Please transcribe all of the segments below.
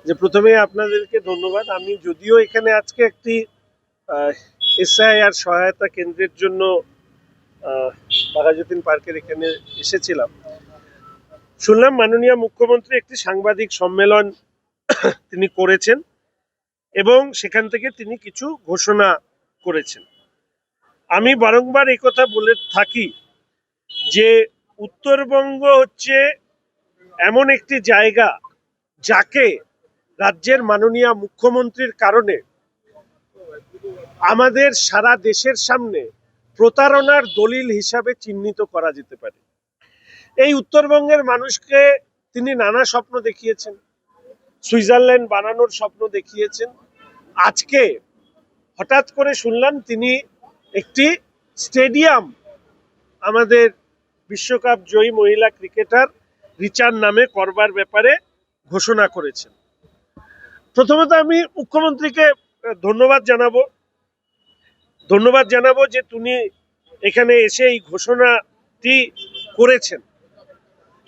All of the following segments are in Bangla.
যে প্রথমে আপনাদেরকে ধন্যবাদ। আমি যদিও এখানে আজকে একটি এসআইআর সহায়তা কেন্দ্রের জন্য বাঘাযতীন পার্কের এখানে এসেছিলাম, শুনলাম মাননীয় মুখ্যমন্ত্রী একটি সাংবাদিক সম্মেলন তিনি করেছেন এবং সেখান থেকে তিনি কিছু ঘোষণা করেছেন। আমি বারংবার এই কথা বলে থাকি যে উত্তরবঙ্গ হচ্ছে এমন একটি জায়গা যাকে রাজ্যের মাননীয় মুখ্যমন্ত্রীর কারণে আমাদের সারা দেশের সামনে প্রতারণার দলিল হিসাবে চিহ্নিত করা যেতে পারে। এই উত্তরবঙ্গের মানুষকে তিনি নানা স্বপ্ন দেখিয়েছেন, সুইজারল্যান্ড বানানোর স্বপ্ন দেখিয়েছেন। আজকে হঠাৎ করে শুনলাম তিনি একটি স্টেডিয়াম আমাদের বিশ্বকাপ জয়ী মহিলা ক্রিকেটার রিচার নামে করবার ব্যাপারে ঘোষণা করেছেন। প্রথমত আমি মুখ্যমন্ত্রীকে ধন্যবাদ জানাবো যে তিনি এখানে এসে এই ঘোষণাটি করেছেন।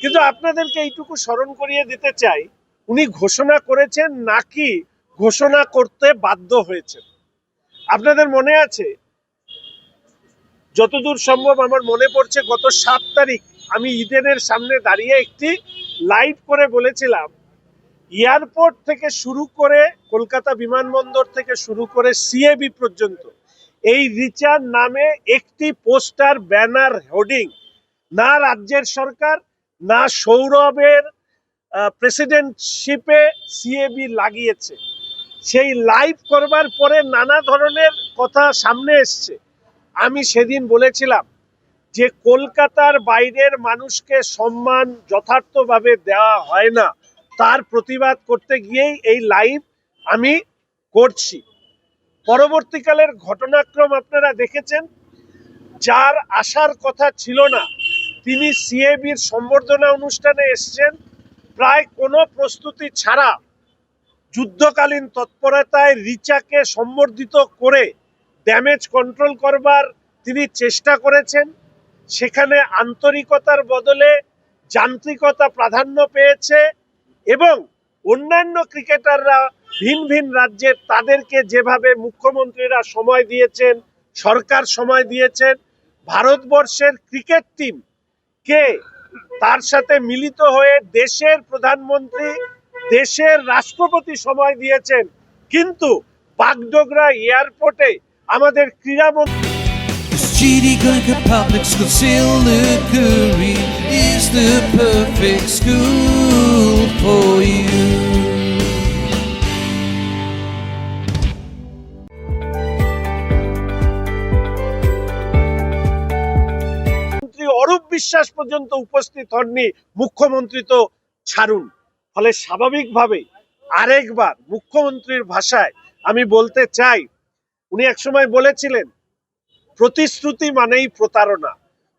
কিন্তু আপনাদেরকে এইটুকু স্মরণ করিয়ে দিতে চাই, উনি ঘোষণা করেছেন নাকি ঘোষণা করতে বাধ্য হয়েছেন। আপনাদের মনে আছে, যতদূর সম্ভব আমার মনে পড়ছে, গত 7 তারিখ আমি ইডেনের সামনে দাঁড়িয়ে একটি লাইভ করে বলেছিলাম, এয়ারপোর্ট থেকে শুরু করে কলকাতা বিমানবন্দর থেকে শুরু করে সিএবি পর্যন্ত এই রিচার নামে একটি পোস্টার, ব্যানার, হোর্ডিং না রাজ্যের সরকার না সৌরভের প্রেসিডেন্টশিপে সিএবি লাগিয়েছে। সেই লাইভ করবার পরে নানা ধরনের কথা সামনে এসছে। আমি সেদিন বলেছিলাম যে কলকাতার বাইরের মানুষকে সম্মান যথার্থভাবে দেওয়া হয় না, তার প্রতিবাদ করতে গিয়েই এই লাইভ আমি করছি। পরবর্তীকালের ঘটনাক্রম আপনারা দেখেছেন, যার আসার কথা ছিল না তিনি সিএবির সম্বর্ধনা অনুষ্ঠানে এসছেন, প্রায় কোনো প্রস্তুতি ছাড়া যুদ্ধকালীন তৎপরতায় রিচাকে সম্বর্ধিত করে ড্যামেজ কন্ট্রোল করবার তিনি চেষ্টা করেছেন। সেখানে আন্তরিকতার বদলে যান্ত্রিকতা প্রাধান্য পেয়েছে এবং অন্যান্য ক্রিকেটাররা ভিন ভিন রাজ্যের, তাদেরকে যেভাবে মুখ্যমন্ত্রীরা সময় দিয়েছেন, সরকার সময় দিয়েছেন, ভারতবর্ষের ক্রিকেট টিম কে তার সাথে মিলিত হয়ে দেশের প্রধানমন্ত্রী, দেশের রাষ্ট্রপতি সময় দিয়েছেন, কিন্তু বাগডোগরা এয়ারপোর্টে আমাদের ক্রীড়ামন্ত্রী GD Glencoe Public School, Silicuri is the perfect school for you. Arup Biswas পর্যন্ত উপস্থিত হননি, মুখ্যমন্ত্রী তো ছাড়ুন। ফলে স্বাভাবিকভাবেই আরেকবার মুখ্যমন্ত্রীর ভাষায় আমি বলতে চাই, উনি একসময় বলেছিলেন প্রতিশ্রুতি মানেই প্রতারণা।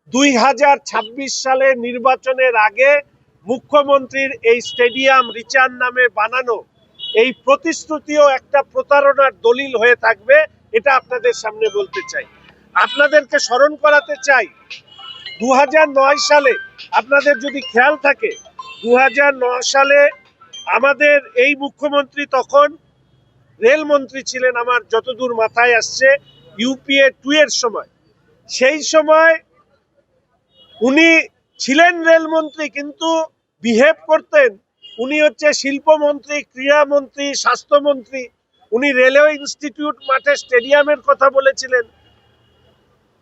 2026 সালে নির্বাচনের আগে মুখ্যমন্ত্রীর এই স্টেডিয়াম রিচার নামে বানানো এই প্রতিশ্রুতিও একটা প্রতারণার দলিল হয়ে থাকবে, এটা আপনাদের সামনে বলতে চাই। আপনাদেরকে স্মরণ করাতে চাই, 2009 সালে আপনাদের যদি খেয়াল থাকে, 2009 সালে আমাদের এই মুখ্যমন্ত্রী তখন রেলমন্ত্রী ছিলেন, আমার যতদূর মাথায় আসছে ইউপিএ 2 এর সময়। সেই সময় উনি ছিলেন রেলমন্ত্রী, কিন্তু বিহেভ করতেন উনি হচ্ছে শিল্পমন্ত্রী, ক্রীড়ামন্ত্রী, স্বাস্থ্যমন্ত্রী। উনি রেলওয়ে ইনস্টিটিউট মাঠে স্টেডিয়ামের কথা বলেছিলেন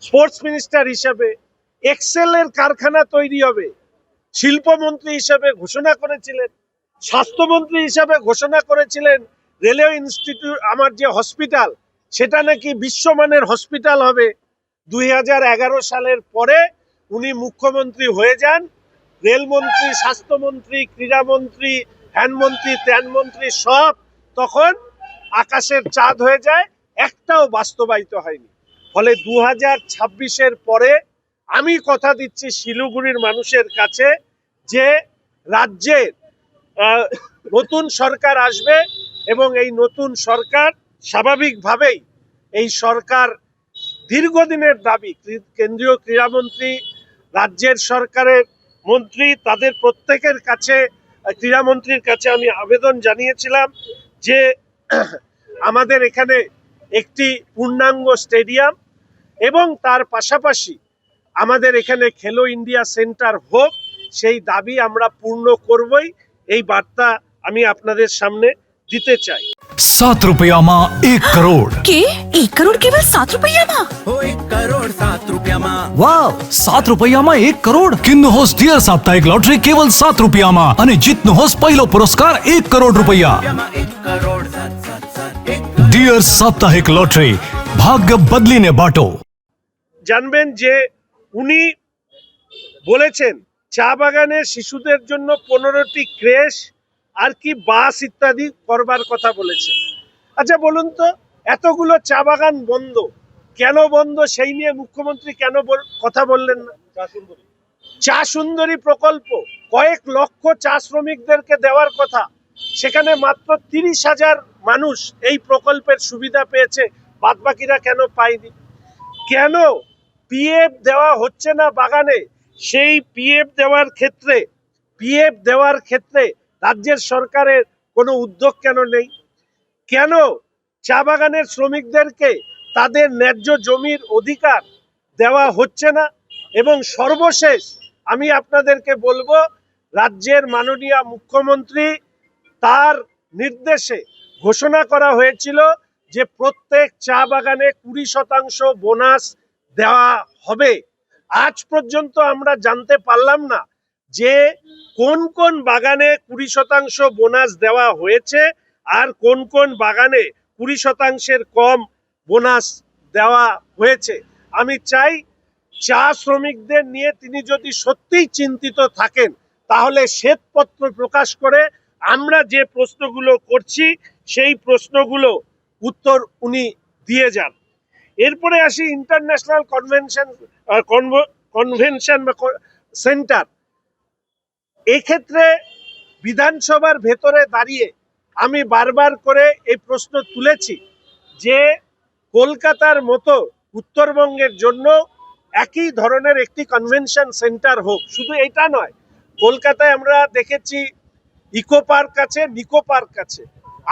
স্পোর্টস মিনিস্টার হিসাবে। এক্সেলের কারখানা তৈরি হবে শিল্পমন্ত্রী হিসাবে ঘোষণা করেছিলেন। স্বাস্থ্যমন্ত্রী হিসাবে ঘোষণা করেছিলেন রেলওয়ে ইনস্টিটিউট, আমার যে হসপিটাল সেটা নাকি বিশ্বমানের হসপিটাল হবে। 2011 সালের পরে উনি মুখ্যমন্ত্রী হয়ে যান, রেলমন্ত্রী, স্বাস্থ্যমন্ত্রী, ক্রীড়ামন্ত্রী, হ্যানমন্ত্রী, ত্যানমন্ত্রী সব তখন আকাশের চাঁদ হয়ে যায়, একটাও বাস্তবায়িত হয়নি। ফলে 2026-এর পরে আমি কথা দিচ্ছি শিলিগুড়ির মানুষের কাছে যে রাজ্যের নতুন সরকার আসবে এবং এই নতুন সরকার স্বাভাবিকভাবেই এই সরকার দীর্ঘদিনের দাবি, কেন্দ্রীয় ক্রীড়ামন্ত্রী, রাজ্যের সরকারের মন্ত্রী, তাদের প্রত্যেকের কাছে ক্রীড়ামন্ত্রীর কাছে আমি আবেদন জানিয়েছিলাম যে আমাদের এখানে একটি পূর্ণাঙ্গ স্টেডিয়াম এবং তার পাশাপাশি আমাদের এখানে খেলো ইন্ডিয়া সেন্টার হোক, সেই দাবি আমরা পূর্ণ করবই। এই বার্তা আমি আপনাদের সামনে দিতে চাই। ₹7 1 करोड़ के 1 करोड़ केवल 7 रुपया में? हो 1 करोड़ 7 रुपया में। वाव ₹7 1 करोड़ किन्नु होस डियर साप्ताहिक लॉटरी केवल ₹7 में અને જીતનો હોસ પહેલો પુરસ્કાર ₹1 કરોડ 1 करोड़ 7 डियर साप्ताहिक लॉटरी भाग्य बदलीने बाटो। জানবেন যে উনি বলেছেন চা বাগানে শিশুদের জন্য 15টি ক্রেশ আর কি বাস ইত্যাদি করবার কথা বলেছেন। আচ্ছা বলুন তো, এতগুলো চা বাগান বন্ধ কেন বন্ধ, সেই নিয়ে মুখ্যমন্ত্রী কেন কথা বললেন না? চা সুন্দরী প্রকল্প কয়েক লক্ষ চা শ্রমিকদেরকে দেওয়ার কথা, সেখানে মাত্র 30,000 মানুষ এই প্রকল্পের সুবিধা পেয়েছে, বাদবাকিরা কেন পায়নি? কেন পিএফ দেওয়া হচ্ছে না বাগানে? সেই পিএফ দেওয়ার ক্ষেত্রে রাজ্যের সরকারের কোনো উদ্যোগ কেন নেই? কেন চা বাগানের শ্রমিকদেরকে তাদের ন্যায্য জমির অধিকার দেওয়া হচ্ছে না? এবং সর্বশেষ আমি আপনাদেরকে বলবো, রাজ্যের মাননীয় মুখ্যমন্ত্রী তার নির্দেশে ঘোষণা করা হয়েছিল যে প্রত্যেক চা বাগানে 20% বোনাস দেওয়া হবে। আজ পর্যন্ত আমরা জানতে পারলাম না যে কোন কোন বাগানে 20% বোনাস দেওয়া হয়েছে আর কোন কোন বাগানে 20%-এর কম বোনাস দেওয়া হয়েছে। আমি চাই চা শ্রমিকদের নিয়ে তিনি যদি সত্যিই চিন্তিত থাকেন তাহলে শ্বেতপত্র প্রকাশ করে আমরা যে প্রশ্নগুলো করছি সেই প্রশ্নগুলো উত্তর উনি দিয়ে যান। এরপরে আসি ইন্টারন্যাশনাল কনভেনশন সেন্টার। এক্ষেত্রে বিধানসভার ভেতরে দাঁড়িয়ে আমি বারবার করে এই প্রশ্ন তুলেছি যে কলকাতার মতো উত্তরবঙ্গের জন্য একই ধরনের একটি কনভেনশন সেন্টার হোক। শুধু এটা নয়, কলকাতায় আমরা দেখেছি ইকো পার্ক আছে, নিকো পার্ক আছে,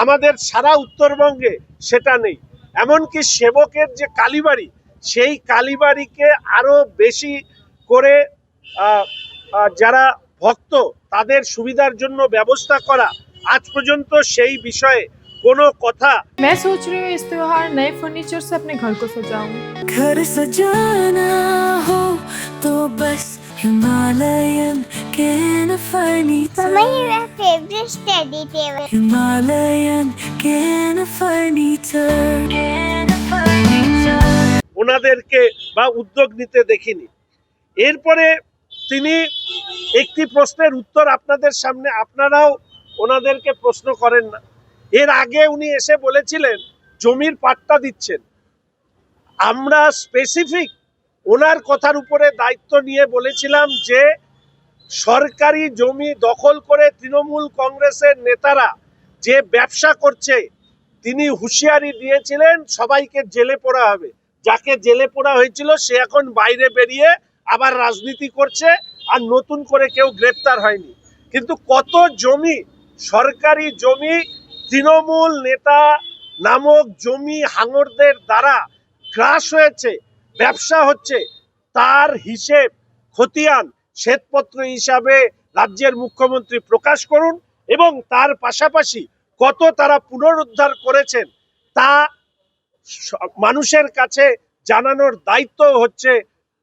আমাদের সারা উত্তরবঙ্গে সেটা নেই। এমনকি সেবকের যে কালীবাড়ি, সেই কালীবাড়িকে আরো বেশি করে যারা ভক্ত তাদের সুবিধার জন্য ব্যবস্থা করা, আজ পর্যন্ত সেই বিষয়ে কোনো কথা। मैं सोच रही हूँ इस त्योहार नए फर्नीचर से अपने घर को सजाऊं। घर सजाना हो तो बस Himalayan can furniture. Mama, your favorite study table. Himalayan can furniture. ওনাদেরকে বা উদ্যোগ নিতে দেখিনি। এরপরে তিনি একটি প্রশ্নের উত্তর আপনাদের সামনে, আপনারাও ওনাদেরকে প্রশ্ন করেন না। এর আগে উনি এসে বলেছিলেন জমির পাট্টা দিচ্ছেন। আমরা স্পেসিফিক ওনার কথার উপরে দায়িত্ব নিয়ে বলেছিলাম যে সরকারি জমি দখল করে তৃণমূল কংগ্রেসের নেতারা যে ব্যবসা করছে, তিনি হুঁশিয়ারি দিয়েছিলেন সবাইকে জেলে পোড়া হবে। যাকে জেলে পোড়া হয়েছিল সে এখন বাইরে বেরিয়ে আবার রাজনীতি করছে, আর নতুন করে কেউ গ্রেপ্তার হয়নি। কিন্তু কত জমি, সরকারি জমি, তৃণমূল নেতা নামক জমি হাঙরদের দ্বারা গ্রাস হয়েছে, ব্যবসা হচ্ছে, তার হিসেব খতিয়ান শ্বেতপত্র হিসাবে রাজ্যের মুখ্যমন্ত্রী প্রকাশ করুন এবং তার পাশাপাশি কত তারা পুনরুদ্ধার করেছেন তা মানুষের কাছে জানানোর দায়িত্ব হচ্ছে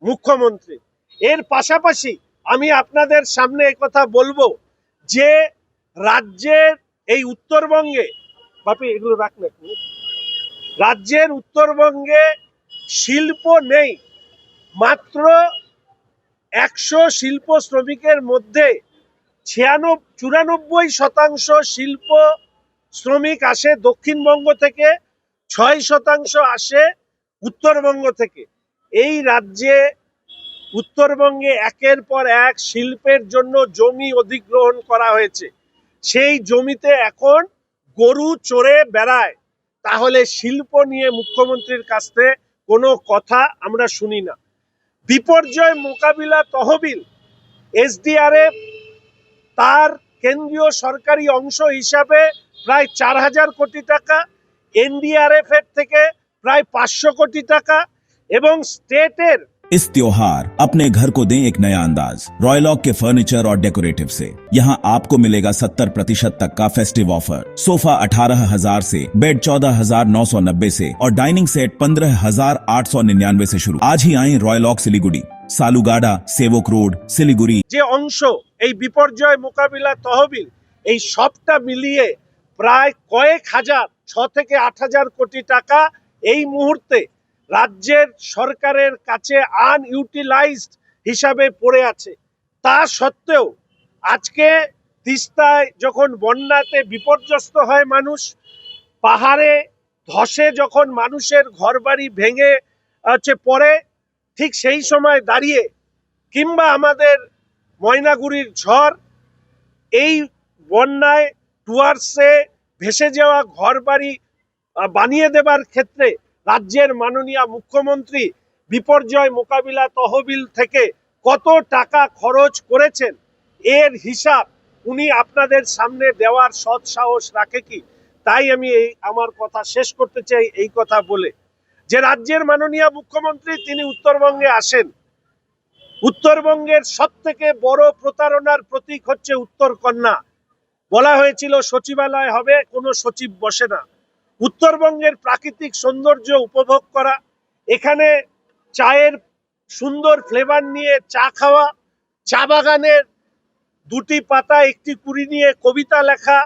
মুখ্যমন্ত্রী। এর পাশাপাশি আমি আপনাদের সামনে কথা বলবো যে রাজ্যের এই উত্তরবঙ্গে, বাপি এগুলো রাখ না, রাজ্যের উত্তরবঙ্গে শিল্প নেই। মাত্র 100 শিল্প শ্রমিকের মধ্যে 94% শিল্প শ্রমিক আসে দক্ষিণবঙ্গ থেকে, 6% আসে উত্তরবঙ্গ থেকে। এই রাজ্যে উত্তরবঙ্গে একের পর এক শিল্পের জন্য জমি অধিগ্রহণ করা হয়েছে, সেই জমিতে এখন গরু চড়ে বেড়ায়। তাহলে শিল্প নিয়ে মুখ্যমন্ত্রীর কাছ থেকে কোনো কথা আমরা শুনি না। বিপর্যয় মোকাবিলা তহবিল, এসডিআরএফ, তার কেন্দ্রীয় সরকারি অংশ হিসাবে প্রায় 4,000 কোটি টাকা, এনডিআরএফ এর থেকে প্রায় 500 কোটি টাকা এবং স্টেটের। इस त्योहार अपने घर को दें एक नया अंदाज रॉयलॉक के फर्नीचर और डेकोरेटिव से। यहाँ आपको मिलेगा 70% तक का फेस्टिव ऑफर। सोफा 18,000 से, बेड 14,990 से और डाइनिंग सेट 15,899 से शुरू। आज ही आए रॉयलॉक सिलीगुड़ी, सालुगाड़ा, सेवक रोड, सिलीगुड़ी। যে অংশ এই বিপর্যয় মোকাবিলা তহবিল, এই সবটা মিলিয়ে প্রায় কয়েক হাজার 6 থেকে 8,000 কোটি টাকা এই মুহূর্তে রাজ্যের সরকারের কাছে আনইউটিলাইজড হিসাবে পড়ে আছে। তা সত্ত্বেও আজকে তিস্তায় যখন বন্যাতে বিপর্যস্ত হয় মানুষ, পাহাড়ে ধসে যখন মানুষের ঘরবাড়ি ভেঙে পড়ে, ঠিক সেই সময় দাঁড়িয়ে কিংবা আমাদের ময়নাগুড়ির ঝড়, এই বন্যায় ডুয়ার্সে ভেসে যাওয়া ঘরবাড়ি বানিয়ে দেবার ক্ষেত্রে রাজ্যের মাননীয় মুখ্যমন্ত্রী বিপর্যয় মোকাবিলা তহবিল থেকে কত টাকা খরচ করেছেন এর হিসাব উনি আপনাদের সামনে দেওয়ার সৎ সাহস রাখে কি? তাই আমি আমার কথা শেষ করতে চাই এই কথা বলে যে রাজ্যের মাননীয় মুখ্যমন্ত্রী তিনি উত্তরবঙ্গে আসেন। উত্তরবঙ্গের সবথেকে বড় প্রতারণার প্রতীক হচ্ছে উত্তরকন্যা। বলা হয়েছিল সচিবালয় হবে, কোনো সচিব বসে না। উত্তরবঙ্গের প্রাকৃতিক সৌন্দর্য উপভোগ করা, এখানে চায়ের সুন্দর ফ্লেভার নিয়ে চা খাওয়া, চা বাগানের 2টি পাতা 1টি কুড়ি নিয়ে কবিতা লেখা,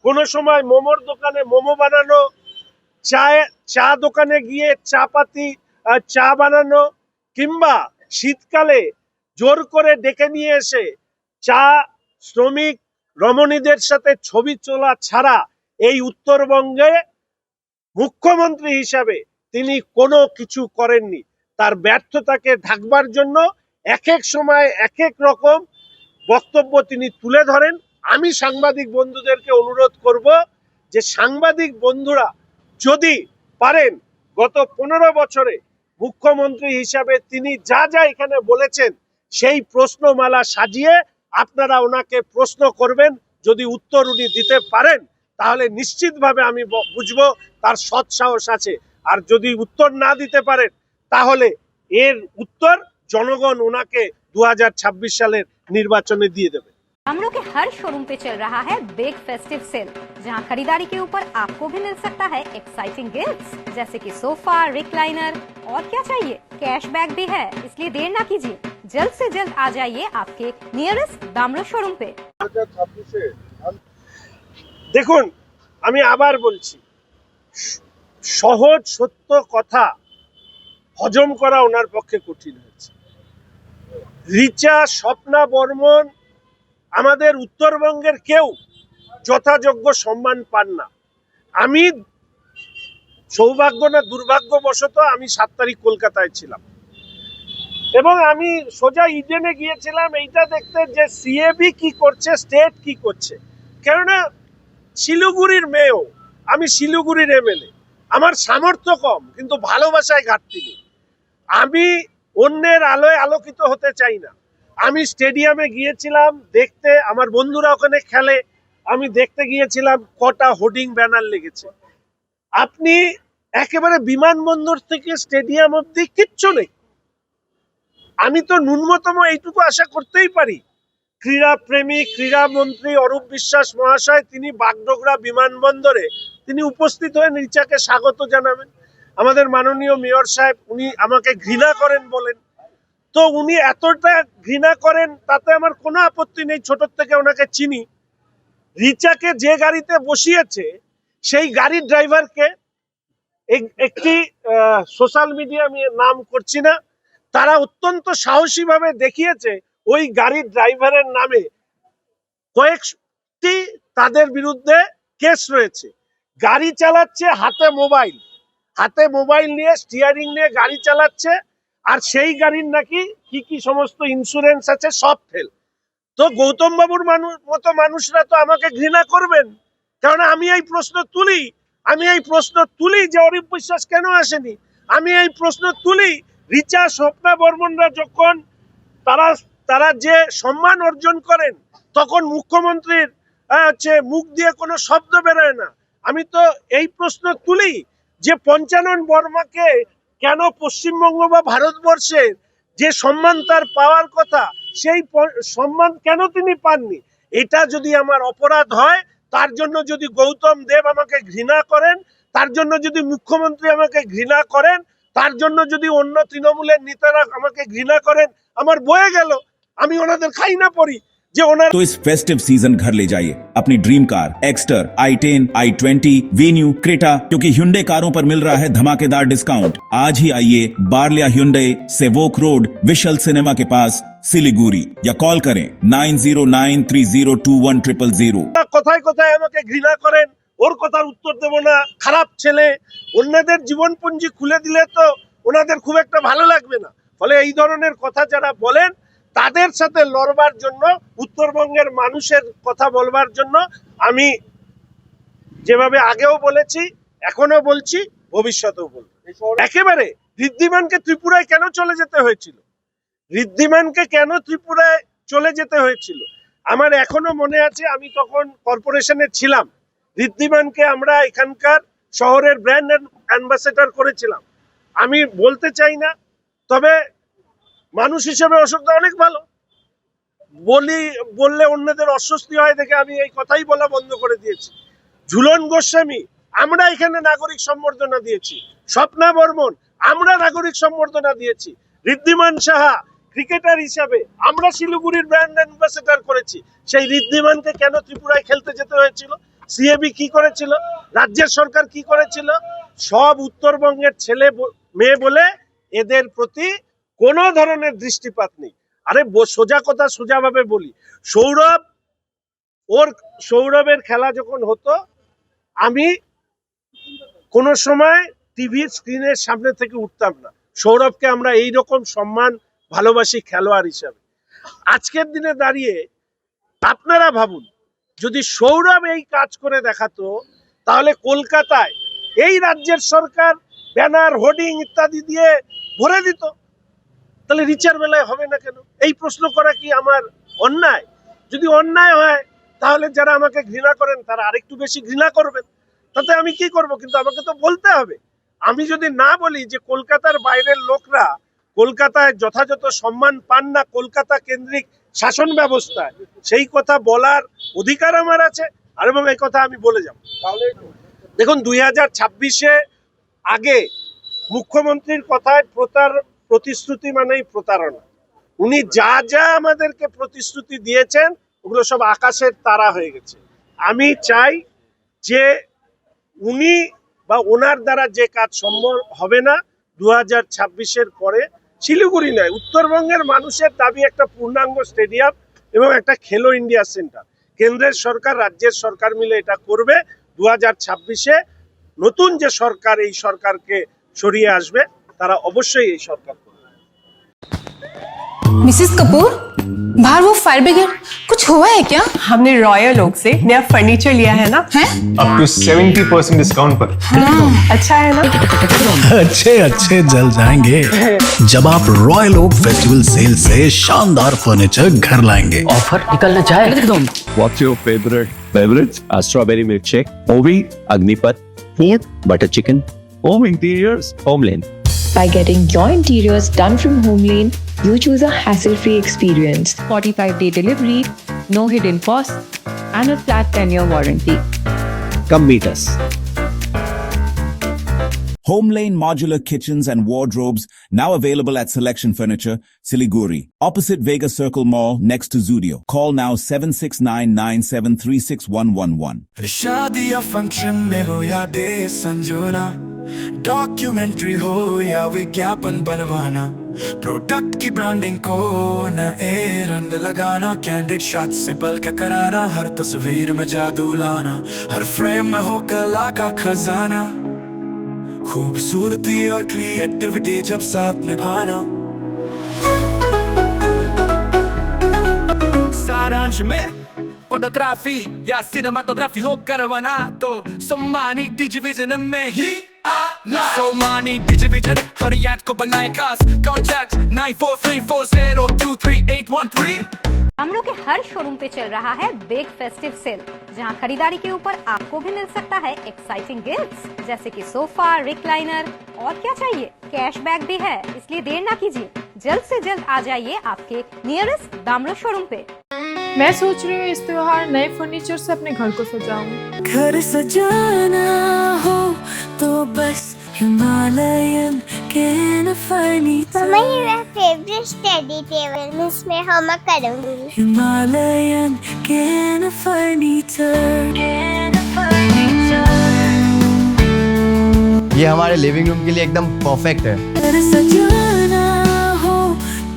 কোনো সময় মোমোর দোকানে মোমো বানানো, চা দোকানে গিয়ে চা বানানো, কিংবা শীতকালে জোর করে ডেকে নিয়ে এসে চা শ্রমিক রমণীদের সাথে ছবি তোলা ছাড়া এই উত্তরবঙ্গে মুখ্যমন্ত্রী হিসাবে তিনি কোনো কিছু করেননি। তার ব্যর্থতাকে ঢাকবার জন্য এক এক সময় এক এক রকম বক্তব্য তিনি তুলে ধরেন। আমি সাংবাদিক বন্ধুদেরকে অনুরোধ করব যে সাংবাদিক বন্ধুরা যদি পারেন গত 15 বছরে মুখ্যমন্ত্রী হিসাবে তিনি যা যা এখানে বলেছেন সেই প্রশ্নমালা সাজিয়ে আপনারা ওনাকে প্রশ্ন করবেন। যদি উত্তর উনি দিতে পারেন তাহলে নিশ্চিতভাবে আমি বুঝবো তার সৎ সাহস আছে। আর যদি উত্তর না দিতে পারেন তাহলে এর উত্তর জনগণ ওনাকে 2026 সালের নির্বাচনে দিয়ে দেবে। हमरों के हर शोरूम पे चल रहा है बिग फेस्टिव सेल, जहां खरीदारी के ऊपर आपको भी मिल सकता है एक्साइटिंग गिफ्ट्स जैसे कि सोफा, रिक्लाइनर और क्या चाहिए, कैशबैक भी है। इसलिए देर ना कीजिए, जल्द से जल्द आ जाइए आपके नियरेस्ट दामरो शोरूम पे। দেখুন, আমি আবার বলছি, সহজ সত্য কথা হজম করা ওনার পক্ষে কঠিন হয়েছে। রিচা, স্বপ্না বর্মন আমাদের উত্তরবঙ্গের কেউ যথাযোগ্য সম্মান পান না। আমি সৌভাগ্য না দুর্ভাগ্যবশত আমি 7 তারিখ কলকাতায় ছিলাম এবং আমি সোজা ইডেনে গিয়েছিলাম এইটা দেখতে যে সিএবি কি করছে, স্টেট কি করছে। কেননা শিলিগুড়ির মেয়েও, আমি শিলিগুড়ির এমএলএ, আমার সামর্থ্য কম কিন্তু ভালোবাসায় ঘাটতি নেই। আমি অন্যের আলোয় আলোকিত হতে চাই না। আমি স্টেডিয়ামে গিয়েছিলাম দেখতে, আমার বন্ধুরা ওখানে খেলে, আমি দেখতে গিয়েছিলাম কটা হোর্ডিং ব্যানার লেগেছে। আপনি একেবারে বিমানবন্দর থেকে স্টেডিয়াম অব্দি কিচ্ছু নেই। আমি তো ন্যূনতম এইটুকু আশা করতেই পারি ক্রীড়া প্রেমী ক্রীড়ামন্ত্রী অরূপ বিশ্বাস মহাশয় তিনি বাগডোগরা বিমানবন্দরে তিনি উপস্থিত হয়ে রিচাকে স্বাগত জানাবেন। আমাদের মাননীয় মেয়র সাহেব উনি আমাকে ঘৃণা করেন বলেন, তো উনি এতটা ঘৃণা করেন তাতে আমার কোনো আপত্তি নেই, ছোট থেকে ওনাকে চিনি। রিচাকে যে গাড়িতে বসিয়েছে সেই গাড়ির ড্রাইভারকে একটি সোশ্যাল মিডিয়া আমি নাম করছি না, তারা অত্যন্ত সাহসীভাবে দেখিয়েছে ওই গাড়ির ড্রাইভারের নামে কয়েকটি তাদের বিরুদ্ধে কেস রয়েছে। গাড়ি চালাচ্ছে হাতে মোবাইল নিয়ে, স্টিয়ারিং নিয়ে গাড়ি চালাচ্ছে, আর সেই গাড়ির নাকি কি কি সমস্ত ইন্স্যুরেন্স আছে সব ফেল। তো গৌতম বাবুর মতো মানুষরা তো আমাকে ঘৃণা করবেন, কারণ আমি এই প্রশ্ন তুলি যে অরূপ বিশ্বাস কেন আসেনি। আমি এই প্রশ্ন তুলি রিচা, স্বপ্না বর্মনরা যখন তারা যে সম্মান অর্জন করেন তখন মুখ্যমন্ত্রীর মুখ দিয়ে কোনো শব্দ বেরোয় না। আমি তো এই প্রশ্ন তুলি যে পঞ্চানন বর্মাকে কেন পশ্চিমবঙ্গ বা ভারতবর্ষের যে সম্মান তার পাওয়ার কথা সেই সম্মান কেন তিনি পাননি? এটা যদি আমার অপরাধ হয়, তার জন্য যদি গৌতম দেব আমাকে ঘৃণা করেন, তার জন্য যদি মুখ্যমন্ত্রী আমাকে ঘৃণা করেন, তার জন্য যদি অন্য তৃণমূলের নেতারা আমাকে ঘৃণা করেন, আমার বয়ে গেল, আমি ওনাদের খাই না পড়ি যে ওনার। तो इस फेस्टिव सीजन घर ले जाइए अपनी dream car Exter, i10, i20, venue, Creta, क्योंकि Hyundai कारों पर मिल रहा है धमाकेदार डिस्काउंट। आज ही आइए बार्लिया Hyundai, Sevoke road, we shall cinema के पास, सिलीगुड़ी, या कॉल करें 9093021000। কোথায় কোথায় আমাকে ঘৃণা করেন, ওর কথার উত্তর দেব না, খারাপ ছেলে, অন্যদের জীবনপঞ্জি খুলে দিলে তো ওনাদের খুব একটা ভালো লাগবে না। ফলে এই ধরনের কথা যারা বলেন তাদের সাথে লড়বার জন্য, উত্তরবঙ্গের মানুষের কথা বলবার জন্য আমি যেভাবে আগেও বলেছি, এখনো বলছি, ভবিষ্যতেও বলবো। একেবারে ঋদ্ধিমানকে ত্রিপুরায় কেন চলে যেতে হয়েছিল? ঋদ্ধিমানকে কেন ত্রিপুরায় চলে যেতে হয়েছিল আমার এখনো মনে আছে। আমি তখন কর্পোরেশনে ছিলাম, ঋদ্ধিমানকে আমরা এখানকার শহরের ব্র্যান্ড অ্যাম্বাসেডর করেছিলাম। আমি বলতে চাই না, তবে মানুষ হিসেবে অশোকদা অনেক ভালো। বললে অন্যদের অস্বস্তি হয় দেখে আমি এই কথাই বলা বন্ধ করে দিয়েছি। ঝুলন গোস্বামী আমরা এখানে নাগরিক সম্বর্ধনা দিয়েছি, স্বপ্না বর্মন আমরা নাগরিক সম্বর্ধনা দিয়েছি, ঋদ্ধিমান সাহা ক্রিকেটার হিসাবে আমরা শিলিগুড়ির ব্র্যান্ড অ্যাম্বাসেডর করেছি। সেই ঋদ্ধিমানকে কেন ত্রিপুরায় খেলতে যেতে হয়েছিল? সিএবি কি করেছিল? রাজ্যের সরকার কি করেছিল? সব উত্তরবঙ্গের ছেলে মেয়ে বলে এদের প্রতি কোনো ধরনের দৃষ্টিপাত নেই। আরে সোজা কথা সোজাভাবে বলি, সৌরভের খেলা যখন হতো আমি কোনো সময় টিভির স্ক্রিনের সামনে থেকে উঠতাম না। সৌরভকে আমরা এই রকম সম্মান ভালোবাসি খেলোয়াড় হিসাবে। আজকের দিনে দাঁড়িয়ে আপনারা ভাবুন, যদি সৌরভ এই কাজ করে দেখাতো, তাহলে কলকাতায় এই রাজ্যের সরকার ব্যানার, হোর্ডিং ইত্যাদি দিয়ে ভরে দিত। তাহলে রিচার বেলায় হবে না কেন? এই প্রশ্ন করা কি আমার অন্যায়? যদি অন্যায় হয় তাহলে যারা আমাকে ঘৃণা করেন তারা আরেকটু বেশি ঘৃণা করবেন, তাতে আমি কি করব? কিন্তু আমাকে তো বলতে হবে। আমি যদি না বলি যে কলকাতার বাইরের লোকরা কলকাতায় যথাযথ সম্মান পান না কলকাতা কেন্দ্রিক শাসন ব্যবস্থায়, সেই কথা বলার অধিকার আমার আছে, আর এবং এই কথা আমি বলে যাব। তাহলে দেখুন 2026-এ আগে মুখ্যমন্ত্রীর কথায় প্রতিশ্রুতি মানেই প্রতারণা। উনি যা যা আমাদেরকে প্রতিশ্রুতি দিয়েছেন ওগুলো সব আকাশের তারা হয়ে গেছে। আমি চাই যে উনি বা ওনার দ্বারা যে কাজ সম্ভব হবে না 2026-এর পরে, শিলিগুড়ি নয়, উত্তরবঙ্গের মানুষের দাবি একটা পূর্ণাঙ্গ স্টেডিয়াম এবং একটা খেলো ইন্ডিয়া সেন্টার। কেন্দ্রের সরকার, রাজ্যের সরকার মিলে এটা করবে। 2026-এ নতুন যে সরকার এই সরকারকে সরিয়ে আসবে, তারা অবশ্যই এই সরকার করবে। मिसेस कपूर, बाहर वो फायर ब्रिगेड, कुछ हुआ है क्या? हमने रॉयल ओक से नया फर्नीचर लिया है ना, हैं? अप टू 70% डिस्काउंट पर। अच्छा है ना? अच्छे अच्छे जल जाएंगे जब आप रॉयल ओक फेस्टिवल सेल से शानदार फर्नीचर घर लाएंगे। ऑफर निकलना चाहे एकदम। What's your favorite beverage? A strawberry milkshake, movie, Agnipath, food, butter chicken, home interiors, Homeland. By getting your interiors done from Homelane, you choose a hassle-free experience. 45-day delivery, no hidden costs, and a flat 10-year warranty. Come meet us. Homelane Modular Kitchens and Wardrobes, now available at Selection Furniture, Siliguri, opposite Vega Circle Mall, next to Zudio. Call now 7699736111. शादी या फंक्शन में हो या डे संजोना, डॉक्यूमेंट्री हो या विज्ञापन बनवाना, प्रोडक्ट की ब्रांडिंग को नए रंग लगाना, कैंडिड शॉट से पल के कराना, हर तस्वीर में जादू लाना, हर फ्रेम में हो कला का खजाना, खूबसूरती और क्रिएटिविटी जब साथ निभाना। सारांश में फोटोग्राफी या सिनेमाटोग्राफी हो करवाना, तो सम्मानित डिजिविजन में ही आना। सम्मानित डिजिविजन हर याद को बनाए खास। कॉन्टैक्ट 9434023813। दामरों के हर शोरूम पे चल रहा है बिग फेस्टिव सेल, जहां खरीदारी के ऊपर आपको भी मिल सकता है एक्साइटिंग गिफ्ट्स, जैसे कि सोफा, रिक्लाइनर और क्या चाहिए, कैशबैक भी है। इसलिए देर ना कीजिए, जल्द से जल्द आ जाइए आपके नियरेस्ट दामरो शोरूम पे। मैं सोच रही हूँ इस त्योहार नए फर्नीचर से अपने घर को सजाऊं। घर सजाना हो तो बस हिमालयन कैन फर्नीचर। मम्मा ये मेरा फेवरेट स्टडी टेबल, मैं इसमें होमवर्क करूंगी। Himalayan can furniture. ये हमारे लिविंग रूम के लिए एकदम परफेक्ट है। घर सजाना हो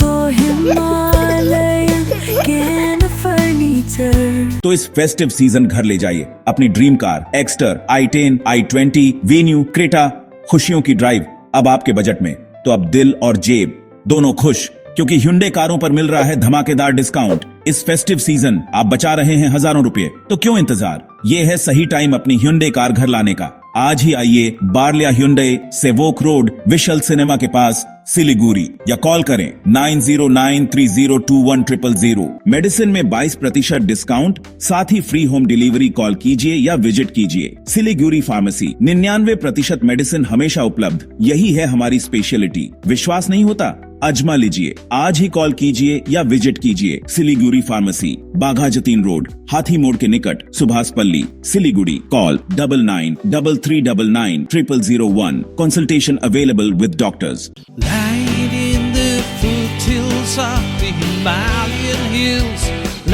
तो हिमालयन कैन फर्नीचर। तो इस फेस्टिव सीजन घर ले जाइए अपनी dream car Exter, i10, i20, venue, Creta. खुशियों की ड्राइव अब आपके बजट में, तो अब दिल और जेब दोनों खुश, क्योंकि Hyundai कारों पर मिल रहा है धमाकेदार डिस्काउंट। इस फेस्टिव सीजन आप बचा रहे हैं हजारों रुपए, तो क्यों इंतजार। ये है सही टाइम अपनी Hyundai कार घर लाने का। आज ही आइए बार्लिया Hyundai, सेवोक रोड, विशाल सिनेमा के पास, सिलीगुड़ी, या कॉल करें 9093021000। मेडिसिन में 22% डिस्काउंट, साथ ही फ्री होम डिलीवरी। कॉल कीजिए या विजिट कीजिए। सिलीगुड़ी फार्मेसी, 99% मेडिसिन हमेशा उपलब्ध। यही है हमारी स्पेशलिटी। विश्वास नहीं होता, अजमा लीजिए। आज ही कॉल कीजिए या विजिट कीजिए। सिलीगुड़ी फार्मेसी, बाघा जतीन रोड, हाथी मोड़ के निकट, सुभाष पल्ली, Siliguri. Call 9933990001। Consultation available with doctors. Lying in the foothills of the Himalayan hills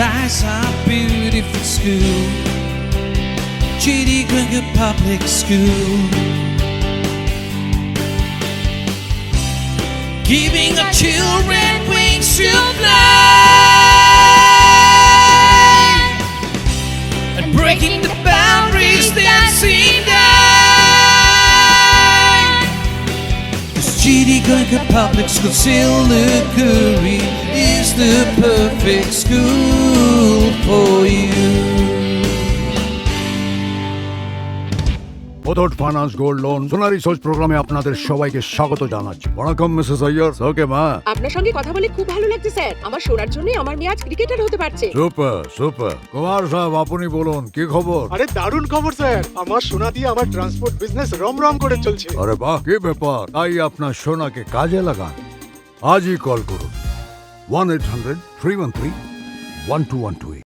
lies our beautiful school, Chitty Cricket Public School, giving our children wings to fly and breaking the boundaries that seem Chitty Cricket Public School, Siliguri is the perfect school for you. Muthoot finance gold loan Sonari Soch প্রোগ্রামে আপনাদের সবাইকে স্বাগত জানাচ্ছি। Welcome Mrs Iyer. ওকে মা, আপনার সঙ্গে কথা বলে খুব ভালো লাগছে স্যার। আমার সোনার জন্য আমার মেয়ে আজ ক্রিকেটার হতে পারছে। Super super. কুমার সাহেব আপনি বলুন কি খবর? আরে দারুণ খবর স্যার, আমার সোনা দিয়ে আমার ট্রান্সপোর্ট বিজনেস রমরম করে চলছে। আরে বাহ, কি ব্যাপার। তাই আপনার সোনাকে কাজে লাগান। আজই কল করুন 1-800-313-1212।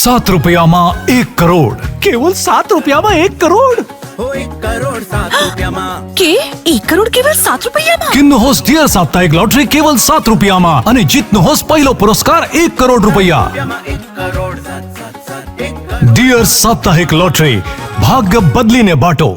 7 रुपयाમાં 1 करोड़। केवल 7 रुपयाમાં 1 करोड़। हो 1 करोड़ 7 રૂપિયામાં। કે 1 કરોડ કેવળ 7 રૂપિયામાં? કિન્નુ હોસ ડિયર સાપ્તાહિક લોટરી કેવલ 7 રૂપિયામાં અને જીતનો હોસ પહેલો પુરસ્કાર 1 કરોડ રૂપિયા। 1 કરોડ 7 ડિયર સાપ્તાહિક લોટરી, ભાગ્ય બદલીને બાટો।